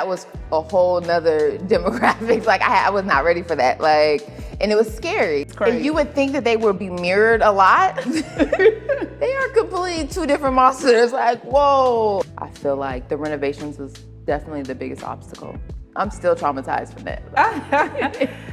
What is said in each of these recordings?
That was a whole nother demographic. Like I was not ready for that. Like, and it was scary. And you would think that they would be mirrored a lot. They are completely two different monsters. Like, whoa. I feel like the renovations was definitely the biggest obstacle. I'm still traumatized from that.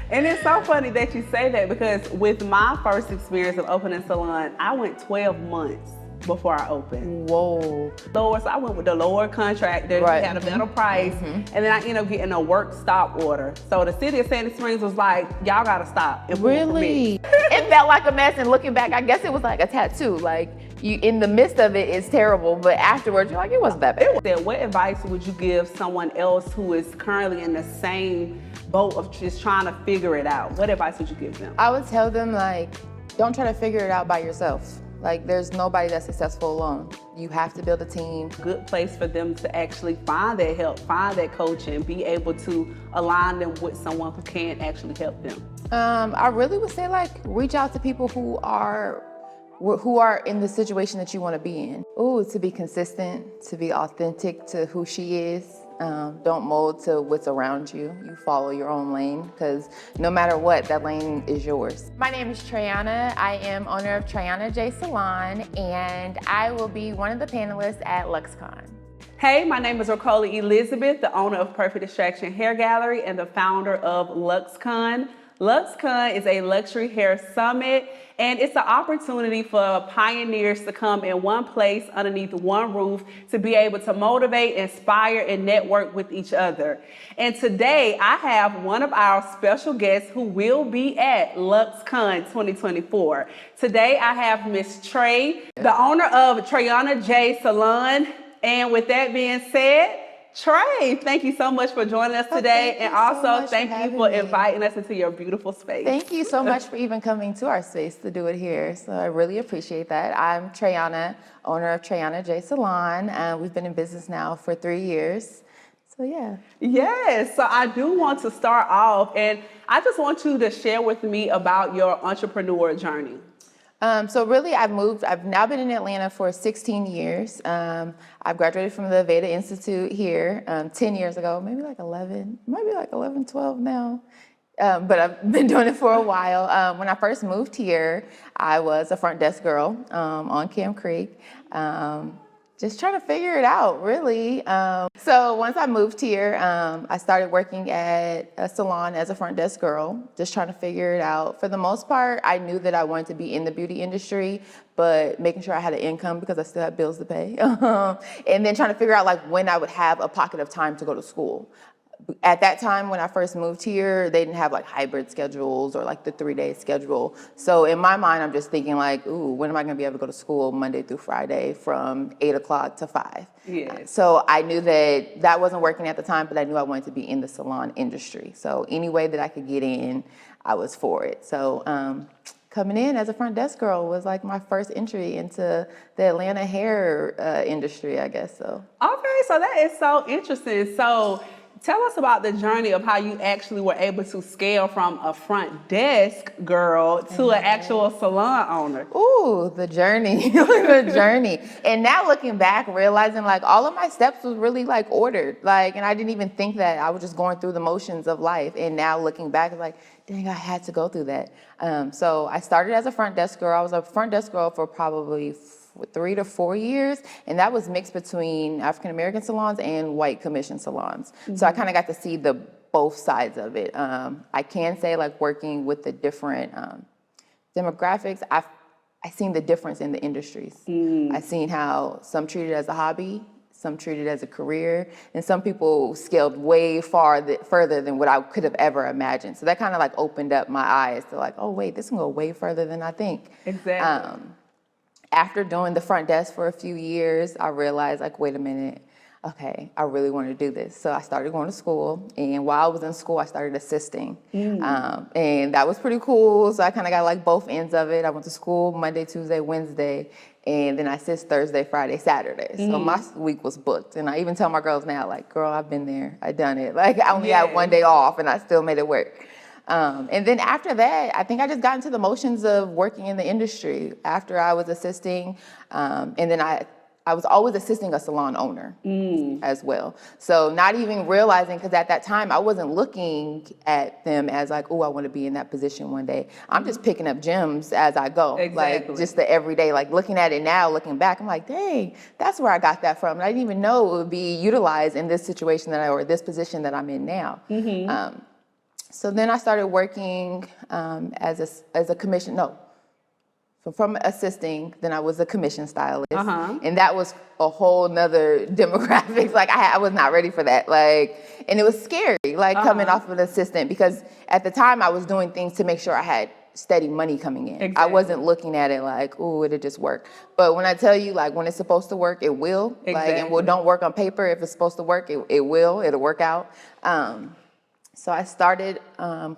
And it's so funny that you say that, because with my first experience of opening a salon, I went 12 months before I opened. Whoa. Lower, so I went with the lower contractor. Right. He had a better price. And then I ended up getting a work stop order. So the city of Sandy Springs was like, y'all gotta stop. Really? It felt like a mess, and looking back, I guess it was like a tattoo. Like, you in the midst of it, it's terrible, but afterwards, you're like, it wasn't that bad. What advice would you give someone else who is currently in the same boat of just trying to figure it out? What advice would you give them? I would tell them, like, don't try to figure it out by yourself. Like, there's nobody that's successful alone. You have to build a team. Good place for them to actually find that help, find that coaching, be able to align them with someone who can actually help them. I really would say, like, reach out to people who are in the situation that you want to be in. Ooh, to be consistent, to be authentic to who she is. Don't mold to what's around you. You follow your own lane, because no matter what, that lane is yours. My name is Treana. I am owner of Treana J Salon, and I will be one of the panelists at LuxCon. Hey, my name is Ricola Elizabeth, the owner of Perfect Distraction Hair Gallery and the founder of LuxCon. LuxCon is a luxury hair summit, and it's an opportunity for pioneers to come in one place underneath one roof to be able to motivate, inspire, and network with each other. And today I have one of our special guests who will be at LuxCon 2024. Today I have Miss Trey, the owner of Treana J Salon. And with that being said, Trey, thank you so much for joining us today. And also thank you for inviting us into your beautiful space. Thank you so much for even coming to our space to do it here. So I really appreciate that. I'm Treana, owner of Treana J Salon. We've been in business now for 3 years. So yeah. Yes, so I do want to start off, and I just want you to share with me about your entrepreneur journey. So really, I've now been in Atlanta for 16 years. I graduated from the Veda Institute here 10 years ago, maybe like 11, 12 now. But I've been doing it for a while. When I first moved here, I was a front desk girl on Camp Creek. Just trying to figure it out, really. So once I moved here, I started working at a salon as a front desk girl, just trying to figure it out. For the most part, I knew that I wanted to be in the beauty industry, but making sure I had an income because I still had bills to pay. And then trying to figure out like when I would have a pocket of time to go to school. At that time, when I first moved here, they didn't have like hybrid schedules or like the 3-day schedule. So in my mind, I'm just thinking like, ooh, when am I gonna be able to go to school Monday through Friday from 8 o'clock to 5? Yes. So I knew that that wasn't working at the time, but I knew I wanted to be in the salon industry. So any way that I could get in, I was for it. So coming in as a front desk girl was like my first entry into the Atlanta hair industry, I guess so. Okay, so that is so interesting. So tell us about the journey of how you actually were able to scale from a front desk girl to an actual salon owner. Ooh, the journey, the journey. And now looking back, realizing like all of my steps was really like ordered. Like, and I didn't even think that. I was just going through the motions of life. And now looking back, it's like, dang, I had to go through that. So I started as a front desk girl. I was a front desk girl for probably 3 to 4 years, and that was mixed between African-American salons and white commission salons. Mm-hmm. So I kind of got to see both sides of it. I can say like working with the different demographics, I seen the difference in the industries. I seen how some treat it as a hobby, some treat it as a career, and some people scaled way further than what I could have ever imagined. So that kind of like opened up my eyes to like, oh wait, this can go way further than I think. Exactly. After doing the front desk for a few years, I realized like, wait a minute, okay, I really want to do this. So I started going to school, and while I was in school, I started assisting. And that was pretty cool. So I kind of got like both ends of it. I went to school Monday, Tuesday, Wednesday, and then I assist Thursday, Friday, Saturday. So my week was booked. And I even tell my girls now, like, girl, I've been there, I done it. Like I only had one day off and I still made it work. And then after that, I think I just got into the motions of working in the industry after I was assisting. And then I I was always assisting a salon owner as well. So not even realizing, because at that time I wasn't looking at them as like, oh, I want to be in that position one day. I'm just picking up gems as I go. Exactly. Like just the everyday, like looking at it now, looking back, I'm like, dang, that's where I got that from. And I didn't even know it would be utilized in this situation or this position that I'm in now. So then I started working as a commission, no, from assisting, then I was a commission stylist. And that was a whole nother demographic. Like I was not ready for that. Like, and it was scary, like coming off of an assistant, because at the time I was doing things to make sure I had steady money coming in. Exactly. I wasn't looking at it like, oh, it'll just work. But when I tell you, like when it's supposed to work, it will. Exactly. Like, and well, don't work on paper. If it's supposed to work, it will. It'll work out. So I started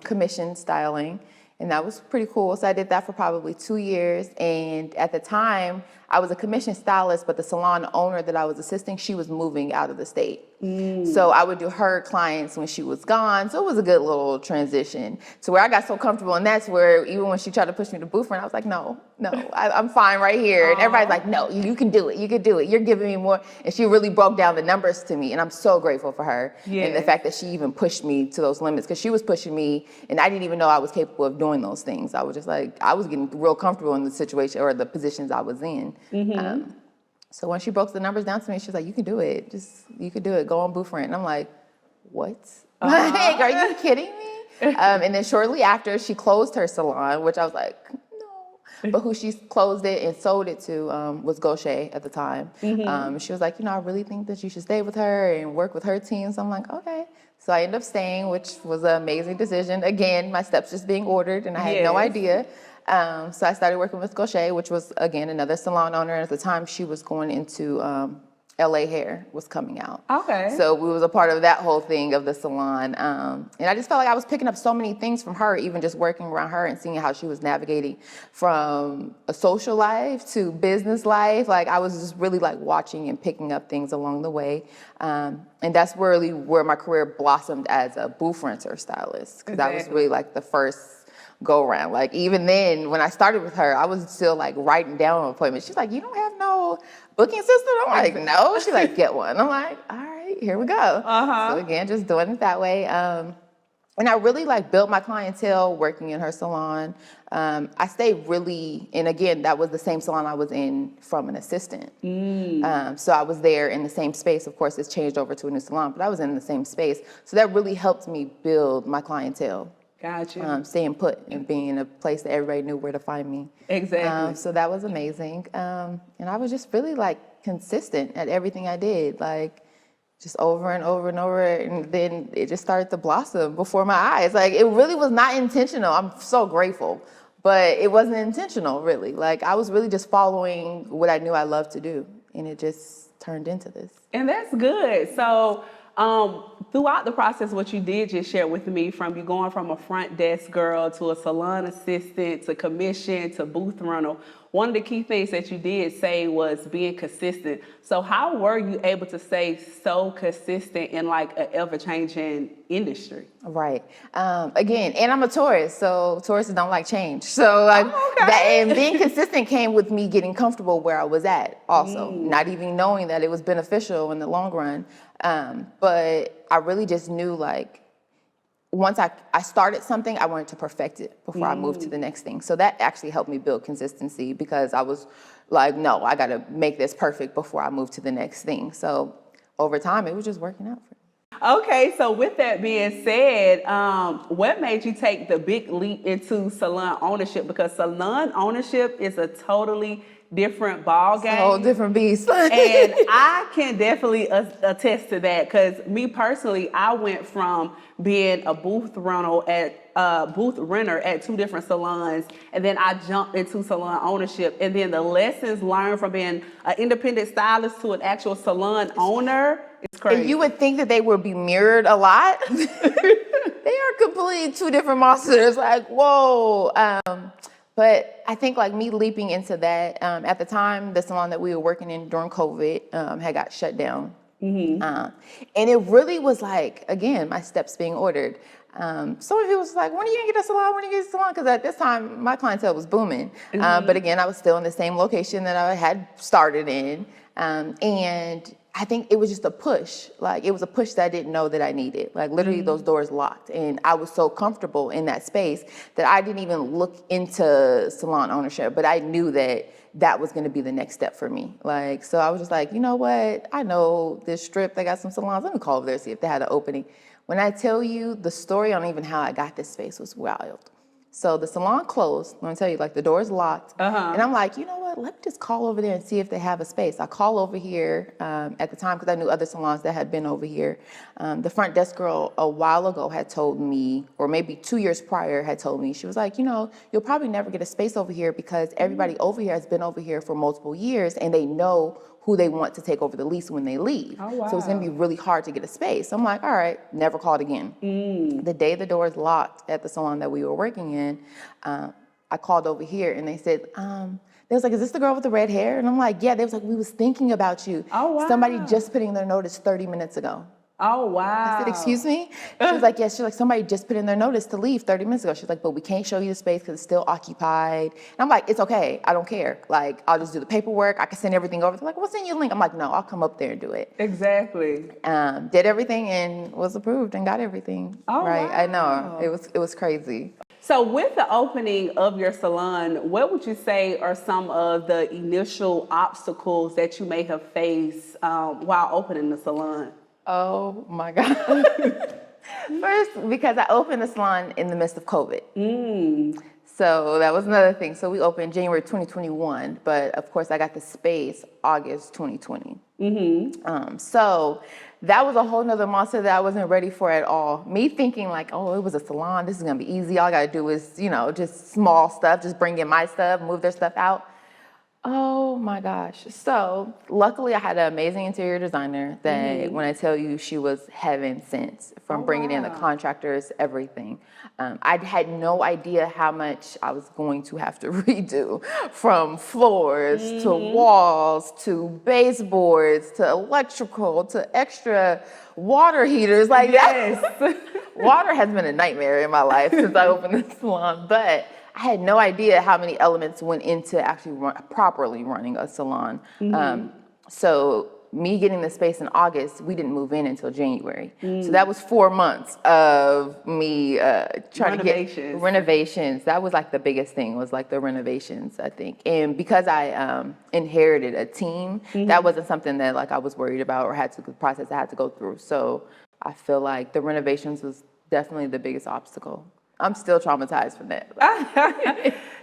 commission styling, and that was pretty cool. So I did that for probably 2 years. And at the time, I was a commission stylist, but the salon owner that I was assisting, she was moving out of the state. So I would do her clients when she was gone. So it was a good little transition to where I got so comfortable. And that's where even when she tried to push me to booth run, I was like, no, I'm fine right here. And everybody's like, no, you can do it. You can do it. You're giving me more. And she really broke down the numbers to me. And I'm so grateful for her. And the fact that she even pushed me to those limits, because she was pushing me and I didn't even know I was capable of doing those things. I was just like, I was getting real comfortable in the situation or the positions I was in. So when she broke the numbers down to me, she was like, you can do it. You can do it. Go on booth rent. And I'm like, what? Like, are you kidding me? And then shortly after, she closed her salon, which I was like, no. But who she closed it and sold it to was Gaucher at the time. She was like, I really think that you should stay with her and work with her team. So I'm like, okay. So I ended up staying, which was an amazing decision. Again, my steps just being ordered, and I had no idea. So I started working with Gaucher, which was, again, another salon owner. And at the time, she was going into LA Hair was coming out. Okay. So we was a part of that whole thing of the salon. And I just felt like I was picking up so many things from her, even just working around her and seeing how she was navigating from a social life to business life. Like I was just really like watching and picking up things along the way. And that's really where my career blossomed as a booth renter stylist, because that was really like the first go around. Like even then when I started with her, I was still like writing down appointments. She's like, you don't have no booking system? I'm like, no. She's like, get one. I'm like, all right, here we go. So again, just doing it that way. And I really like built my clientele working in her salon. I stayed really, and again, that was the same salon I was in from an assistant. So I was there in the same space. Of course, it's changed over to a new salon, but I was in the same space. So that really helped me build my clientele. Gotcha. Staying put and being in a place that everybody knew where to find me. Exactly. So that was amazing. And I was just really like consistent at everything I did, like just over and over and over. And then it just started to blossom before my eyes. Like it really was not intentional. I'm so grateful, but it wasn't intentional really. Like I was really just following what I knew I loved to do, and it just turned into this. And that's good. So throughout the process, what you did just share with me, from you going from a front desk girl to a salon assistant to commission to booth runner, one of the key things that you did say was being consistent. So how were you able to stay so consistent in like an ever-changing industry? Right. Again, and I'm a Taurus, so Tauruses don't like change. So like that, and being consistent came with me getting comfortable where I was at also, not even knowing that it was beneficial in the long run. But I really just knew like, once I started something, I wanted to perfect it before I moved to the next thing. So that actually helped me build consistency, because I was like, no, I got to make this perfect before I move to the next thing. So over time, it was just working out for me. Okay, so with that being said, what made you take the big leap into salon ownership? Because salon ownership is a totally different ball game. A whole different beast. And I can definitely attest to that, because me personally, I went from being a booth renter at 2 different salons, and then I jumped into salon ownership, and then the lessons learned from being an independent stylist to an actual salon owner, it's crazy. And you would think that they would be mirrored a lot. They are completely 2 different monsters. Like, whoa. But I think like me leaping into that, at the time, the salon that we were working in during COVID had got shut down. And it really was like, again, my steps being ordered. Some people was like, when are you gonna get a salon? When are you gonna get a salon? Because at this time, my clientele was booming. But again, I was still in the same location that I had started in. And I think it was just a push. Like, it was a push that I didn't know that I needed. Like, literally those doors locked. And I was so comfortable in that space that I didn't even look into salon ownership, but I knew that that was going to be the next step for me. Like, so I was just like, you know what? I know this strip, they got some salons. Let me call over there, see if they had an opening. When I tell you the story on even how I got this space was wild. So the salon closed. Let me tell you, like, the door's locked. And I'm like, you know what? Let me just call over there and see if they have a space. I call over here at the time because I knew other salons that had been over here. The front desk girl a while ago had told me, or maybe 2 years prior had told me, she was like, you know, you'll probably never get a space over here because everybody over here has been over here for multiple years and they know who they want to take over the lease when they leave. Oh, wow. So it's gonna be really hard to get a space. I'm like, all right, never called again. The day the doors locked at the salon that we were working in, I called over here and they said, they was like, is this the girl with the red hair? And I'm like, yeah. They was like, we was thinking about you. Oh, wow. Somebody just put in their notice 30 minutes ago. Oh, wow. I said, excuse me? She was like, yes. She's like, somebody just put in their notice to leave 30 minutes ago. She's like, but we can't show you the space because it's still occupied. And I'm like, it's okay. I don't care. Like, I'll just do the paperwork. I can send everything over. They're like, what's in your link? I'm like, no, I'll come up there and do it. Exactly. Did everything and was approved and got everything. Oh, right. wow. I know. It was crazy. So with the opening of your salon, what would you say are some of the initial obstacles that you may have faced while opening the salon? Oh my God. First, because I opened the salon in the midst of COVID. So that was another thing. So we opened January 2021, but of course I got the space August 2020. So that was a whole nother monster that I wasn't ready for at all. Me thinking like, oh, it was a salon. This is gonna be easy. All I gotta do is, you know, just small stuff, just bring in my stuff, move their stuff out. Oh my gosh. So luckily I had an amazing interior designer that when I tell you she was heaven sent from bringing in the contractors, everything. I had no idea how much I was going to have to redo, from floors to walls to baseboards to electrical to extra water heaters. Like, yes. Water has been a nightmare in my life since I opened the salon, but I had no idea how many elements went into actually properly running a salon. So me getting the space in August, we didn't move in until January. So that was 4 months of me trying to get renovations. That was like the biggest thing, was like the renovations, I think. And because I inherited a team, that wasn't something that like I was worried about or had to process I had to go through. So I feel like the renovations was definitely the biggest obstacle. I'm still traumatized from that.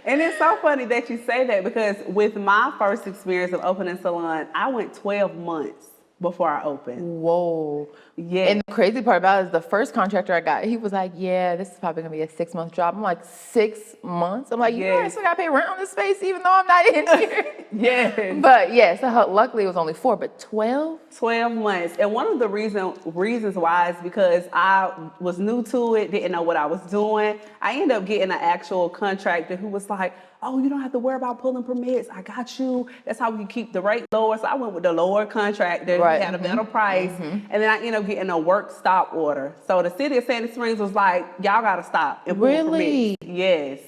And it's so funny that you say that, because with my first experience of opening a salon, I went 12 months before I opened. Whoa. Yeah. And the crazy part about it is the first contractor I got, he was like, yeah, this is probably gonna be a 6-month job. I'm like, 6 months? I'm like, you know, I still gotta pay rent on this space even though I'm not in here. Yes. But yeah, so luckily it was only 4, but 12? 12 months. And one of the reasons why is because I was new to it, didn't know what I was doing. I ended up getting an actual contractor who was like, oh, you don't have to worry about pulling permits. I got you. That's how we can keep the rate lower. So I went with the lower contractor. Right. He had a better price. And then I ended up getting a work stop order. So the city of Sandy Springs was like, y'all got to stop and pull permits. Yes.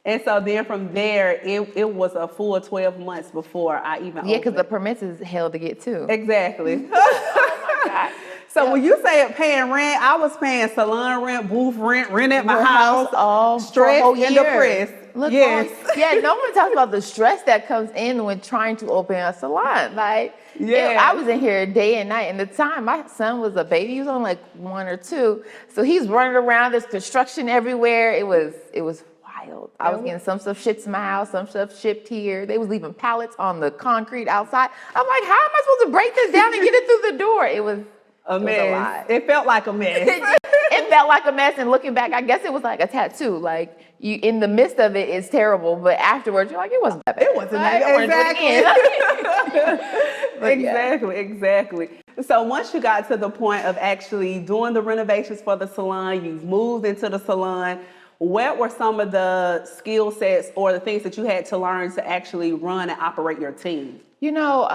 And so then from there, it was a full 12 months before I even opened. Yeah, because the permits is hell to get too. Exactly. Oh my God. So when you say paying rent, I was paying salon rent, booth rent, rent at my house, all stressed and depressed. Look, yes. Yeah, no one talks about the stress that comes in when trying to open a salon. Like, I was in here day and night. And the time my son was a baby, he was only like 1 or 2. So he's running around, there's construction everywhere. It was wild. I was getting some stuff shipped to my house, some stuff shipped here. They was leaving pallets on the concrete outside. I'm like, how am I supposed to break this down and get it through the door? It was a mess. It felt like a mess. It felt like a mess. And looking back, I guess it was like a tattoo. Like, you in the midst of it, it's terrible, but afterwards, you're like, it wasn't that bad. It wasn't that bad. Exactly. So once you got to the point of actually doing the renovations for the salon, you've moved into the salon, what were some of the skill sets or the things that you had to learn to actually run and operate your team? You know,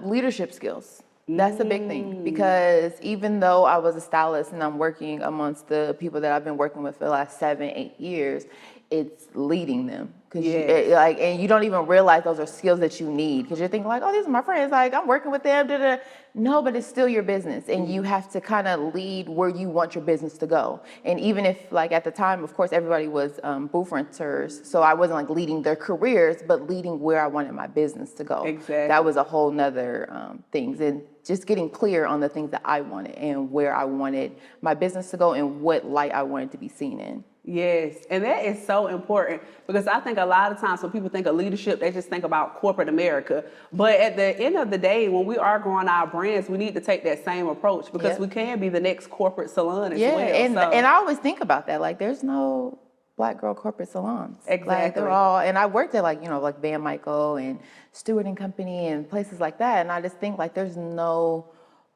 leadership skills. That's a big thing, because even though I was a stylist and I'm working amongst the people that I've been working with for the last 7, 8 years, it's leading them. Cause Yes. and you don't even realize those are skills that you need, because you're thinking like, oh, these are my friends, like I'm working with them. Da, da. No, but it's still your business, and you have to kind of lead where you want your business to go. And even if, like at the time, of course, everybody was booth renters, so I wasn't like leading their careers, but leading where I wanted my business to go. Exactly. That was a whole nother things, and just getting clear on the things that I wanted and where I wanted my business to go and what light I wanted to be seen in. Yes, and that is so important, because I think a lot of times when people think of leadership, they just think about corporate America. But at the end of the day, when we are growing our brands, we need to take that same approach, because Yep. we can be the next corporate salon as well. And I always think about that. Like, there's no Black girl corporate salons. Like, Exactly. they're all, and I worked at like, like Van Michael and Stewart and Company and places like that. And I just think like there's no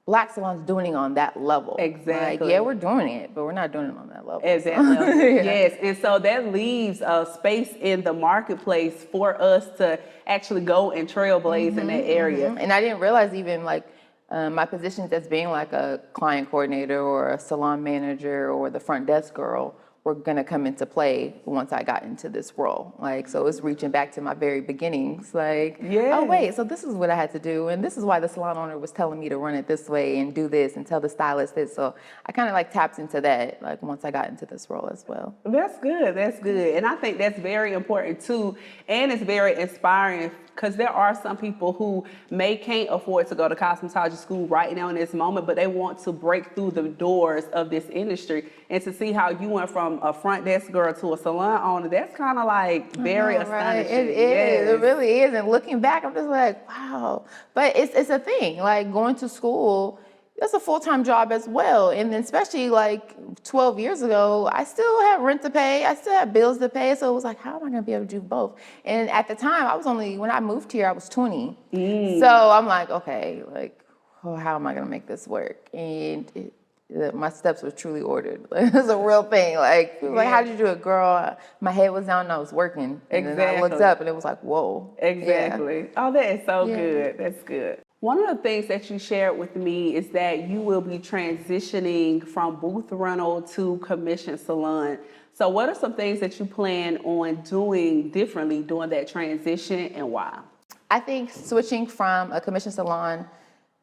Black salons doing it on that level. Exactly. Like, yeah, we're doing it, but we're not doing it on that level. At that level. Yes, and so that leaves a space in the marketplace for us to actually go and trailblaze in that area. And I didn't realize even like my positions as being like a client coordinator or a salon manager or the front desk girl were gonna come into play once I got into this role. Like, so it's reaching back to my very beginnings. Like, Yes. oh wait, so this is what I had to do, and this is why the salon owner was telling me to run it this way and do this and tell the stylist this. So I kind of like tapped into that like once I got into this role as well. That's good. That's good. And I think that's very important too. And it's very inspiring, because there are some people who can't afford to go to cosmetology school right now in this moment, but they want to break through the doors of this industry. And to see how you went from a front desk girl to a salon owner, that's kind of like very astonishing. Right? It is. Yes. It really is. And looking back, I'm just like, wow. But it's a thing. Like, going to school, that's a full-time job as well. And then especially like 12 years ago, I still had rent to pay. I still had bills to pay. So it was like, how am I going to be able to do both? And at the time, when I moved here, I was 20. So I'm like, okay, like, oh, how am I going to make this work? And my steps were truly ordered. It was a real thing. Like, people were like, how did you do it, girl? My head was down and I was working. And then I looked up and it was like, whoa. Exactly. Yeah. Oh, that is so good. That's good. One of the things that you shared with me is that you will be transitioning from booth rental to commission salon. So what are some things that you plan on doing differently during that transition, and why? I think switching from a commission salon,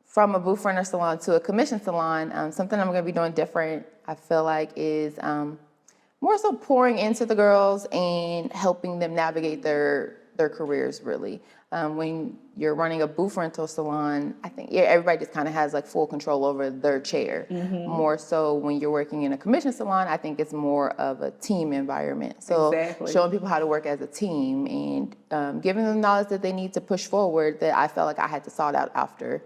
from a booth renter salon to a commission salon, something I'm going to be doing different, I feel like, is more so pouring into the girls and helping them navigate their careers, really. When you're running a booth rental salon, I think everybody just kind of has like full control over their chair. More so when you're working in a commission salon, I think it's more of a team environment. So showing people how to work as a team and giving them knowledge that they need to push forward, that I felt like I had to sort out after.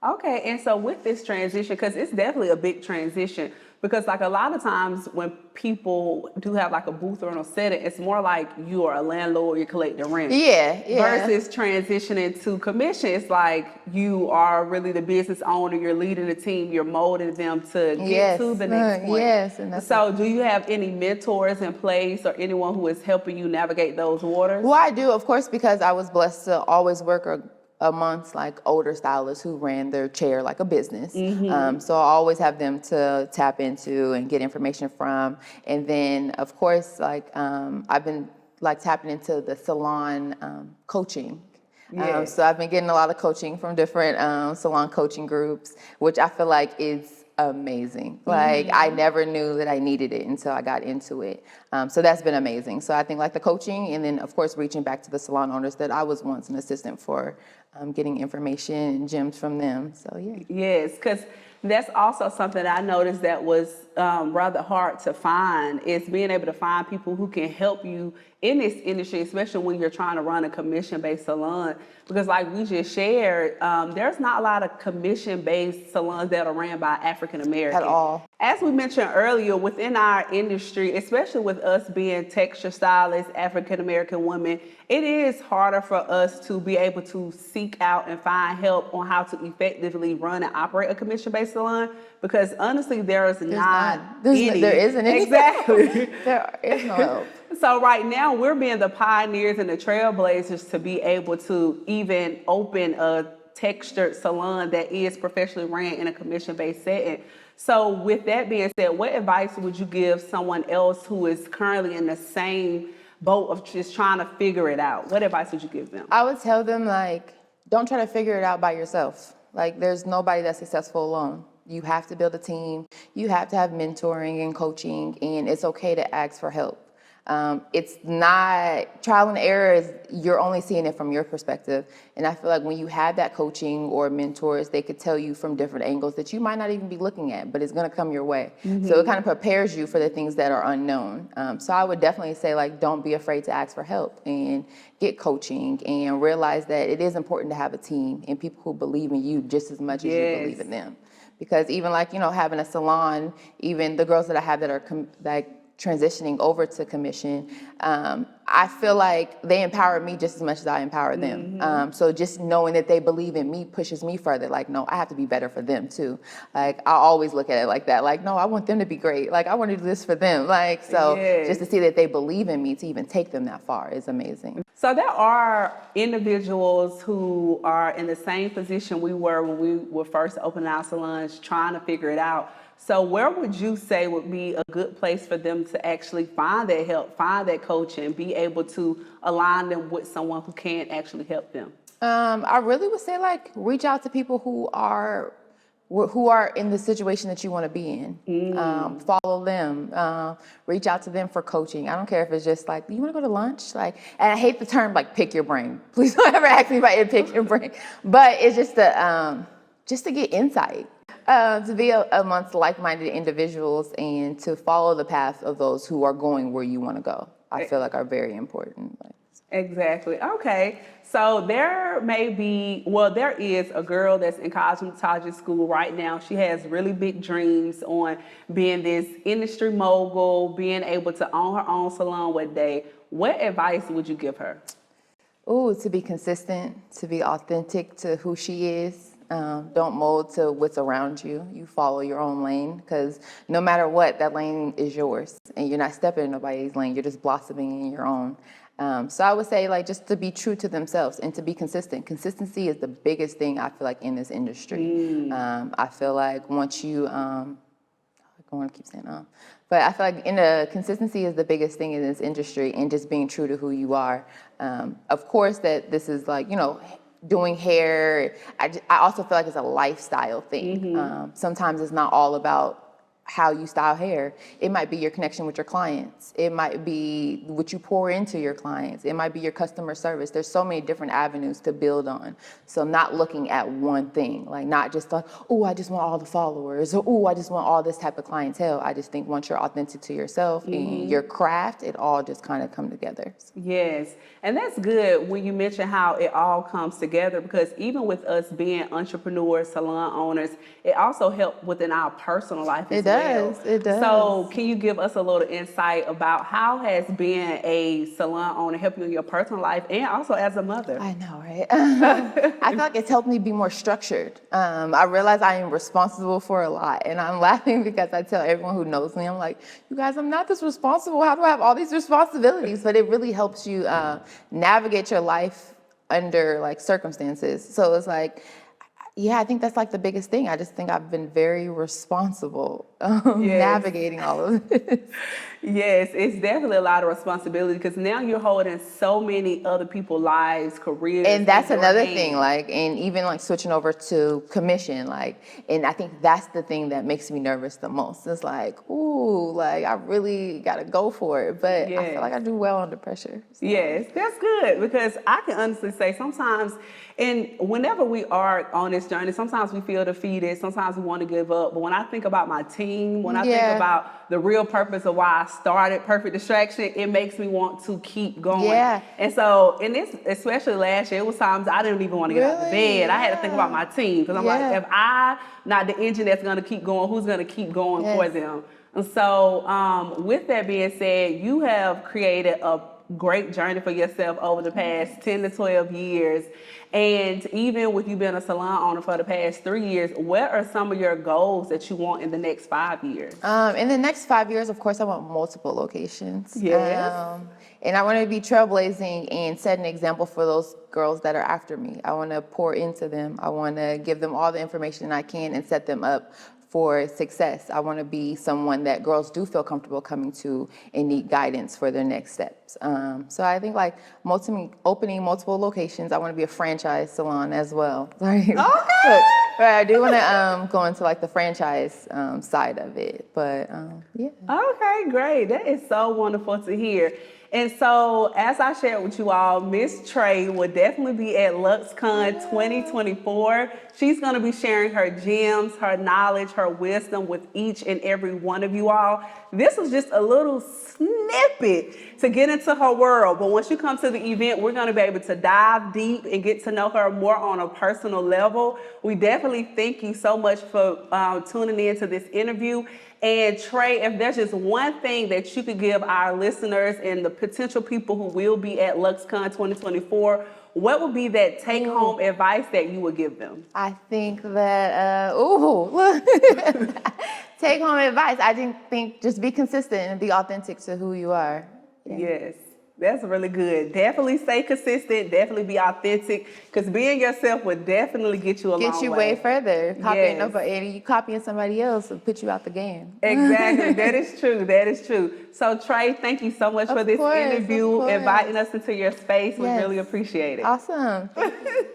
Okay, and so with this transition, because it's definitely a big transition, because like a lot of times when people do have like a booth rental setting, it's more like you are a landlord, you're collecting rent. Yeah. Versus transitioning to commission, it's like you are really the business owner, you're leading the team, you're molding them to get to the next point. And so do you have any mentors in place or anyone who is helping you navigate those waters? Well, I do, of course, because I was blessed to always work amongst like older stylists who ran their chair like a business. So I always have them to tap into and get information from. And then of course, like I've been like tapping into the salon coaching. So I've been getting a lot of coaching from different salon coaching groups, which I feel like is amazing. Like I never knew that I needed it until I got into it. So that's been amazing. So I think like the coaching, and then of course reaching back to the salon owners that I was once an assistant for, getting information and gems from them. So yeah. Yes, because that's also something I noticed that was rather hard to find, is being able to find people who can help you in this industry, especially when you're trying to run a commission-based salon. Because like we just shared, there's not a lot of commission-based salons that are ran by African Americans. At all. As we mentioned earlier, within our industry, especially with us being texture stylists, African American women, it is harder for us to be able to seek out and find help on how to effectively run and operate a commission-based salon, because honestly, there is not any. There isn't any. Exactly. There is no help. So right now, we're being the pioneers and the trailblazers to be able to even open a textured salon that is professionally ran in a commission-based setting. So with that being said, what advice would you give someone else who is currently in the same boat of just trying to figure it out? What advice would you give them? I would tell them, like, don't try to figure it out by yourself. Like, there's nobody that's successful alone. You have to build a team. You have to have mentoring and coaching, and it's okay to ask for help. It's not trial and error. You're only seeing it from your perspective. And I feel like when you have that coaching or mentors, they could tell you from different angles that you might not even be looking at, but it's going to come your way. So it kind of prepares you for the things that are unknown. So I would definitely say, like, don't be afraid to ask for help and get coaching and realize that it is important to have a team and people who believe in you just as much as you believe in them. Because even like, having a salon, even the girls that I have that are transitioning over to commission, I feel like they empower me just as much as I empower them. So just knowing that they believe in me pushes me further. Like, no, I have to be better for them too. Like, I always look at it like that. Like, no, I want them to be great. Like, I want to do this for them. Like, so just to see that they believe in me to even take them that far is amazing. So there are individuals who are in the same position we were when we were first opening our salons, trying to figure it out. So where would you say would be a good place for them to actually find that help, find that coaching, and be able to align them with someone who can actually help them? I really would say, like, reach out to people who are in the situation that you want to be in. Follow them. Reach out to them for coaching. I don't care if it's just like, do you want to go to lunch? Like, and I hate the term like pick your brain. Please don't ever ask me if I did pick your brain. But it's just to get insight. To be amongst like-minded individuals and to follow the path of those who are going where you want to go, I feel like are very important. Exactly. Okay. So there is a girl that's in cosmetology school right now. She has really big dreams on being this industry mogul, being able to own her own salon one day. What advice would you give her? Ooh, to be consistent, to be authentic to who she is. Don't mold to what's around you. You follow your own lane, because no matter what, that lane is yours, and you're not stepping in nobody's lane. You're just blossoming in your own. So I would say, like, just to be true to themselves and to be consistent. Consistency is the biggest thing I feel like in this industry. I feel like once you, I don't want to keep saying but I feel like consistency is the biggest thing in this industry, and just being true to who you are. Of course, that this is like, doing hair. I also feel like it's a lifestyle thing. Sometimes it's not all about how you style hair. It might be your connection with your clients. It might be what you pour into your clients. It might be your customer service. There's so many different avenues to build on. So not looking at one thing, like not just like, oh, I just want all the followers, or oh, I just want all this type of clientele. I just think once you're authentic to yourself and your craft, it all just kind of come together. Yes. And that's good when you mention how it all comes together, because even with us being entrepreneurs, salon owners, it also helps within our personal life as well. It does. So can you give us a little insight about how has being a salon owner helped you in your personal life and also as a mother? I know, right? I feel like it's helped me be more structured. I realize I am responsible for a lot, and I'm laughing because I tell everyone who knows me, I'm like, you guys, I'm not this responsible. How do I have all these responsibilities? But it really helps you navigate your life under like circumstances. So it's like, yeah, I think that's like the biggest thing. I just think I've been very responsible navigating all of this. Yes, it's definitely a lot of responsibility, because now you're holding so many other people's lives, careers. And that's another thing, like, and even like switching over to commission, like, and I think that's the thing that makes me nervous the most. It's like, ooh, like I really got to go for it. But I feel like I do well under pressure. So. Yes, that's good, because I can honestly say sometimes, and whenever we are on this journey, sometimes we feel defeated, sometimes we want to give up. But when I think about my team, when I think about the real purpose of why I started Perfect Distraction, it makes me want to keep going. Yeah. And so, in this, especially last year, it was times I didn't even want to get out of bed. I had to think about my team, because I'm like, if I not the engine that's going to keep going, who's going to keep going for them? And so, with that being said, you have created a great journey for yourself over the past 10 to 12 years. And even with you being a salon owner for the past 3 years, what are some of your goals that you want in the next 5 years? In the next 5 years, of course, I want multiple locations. Yes. And I want to be trailblazing and set an example for those girls that are after me. I want to pour into them. I want to give them all the information I can and set them up for success. I want to be someone that girls do feel comfortable coming to and need guidance for their next steps. So I think like opening multiple locations. I want to be a franchise salon as well. Sorry. Okay. But I do want to go into like the franchise side of it. But yeah. Okay, great. That is so wonderful to hear. And so, as I shared with you all, Miss Trey will definitely be at LuxCon 2024. She's going to be sharing her gems, her knowledge, her wisdom with each and every one of you all. This was just a little snippet to get into her world. But once you come to the event, we're going to be able to dive deep and get to know her more on a personal level. We definitely thank you so much for tuning in to this interview. And Trey, if there's just one thing that you could give our listeners and the potential people who will be at LuxCon 2024, what would be that take-home advice that you would give them? I think that, take-home advice. I think just be consistent and be authentic to who you are. Yeah. Yes, that's really good. Definitely stay consistent. Definitely be authentic, because being yourself would definitely get you a long way. Get you way further. Copying nobody, and you copying somebody else will put you out the game. Exactly. That is true. That is true. So Trey, thank you so much for this interview, inviting us into your space. We really appreciate it. Awesome. Thank you.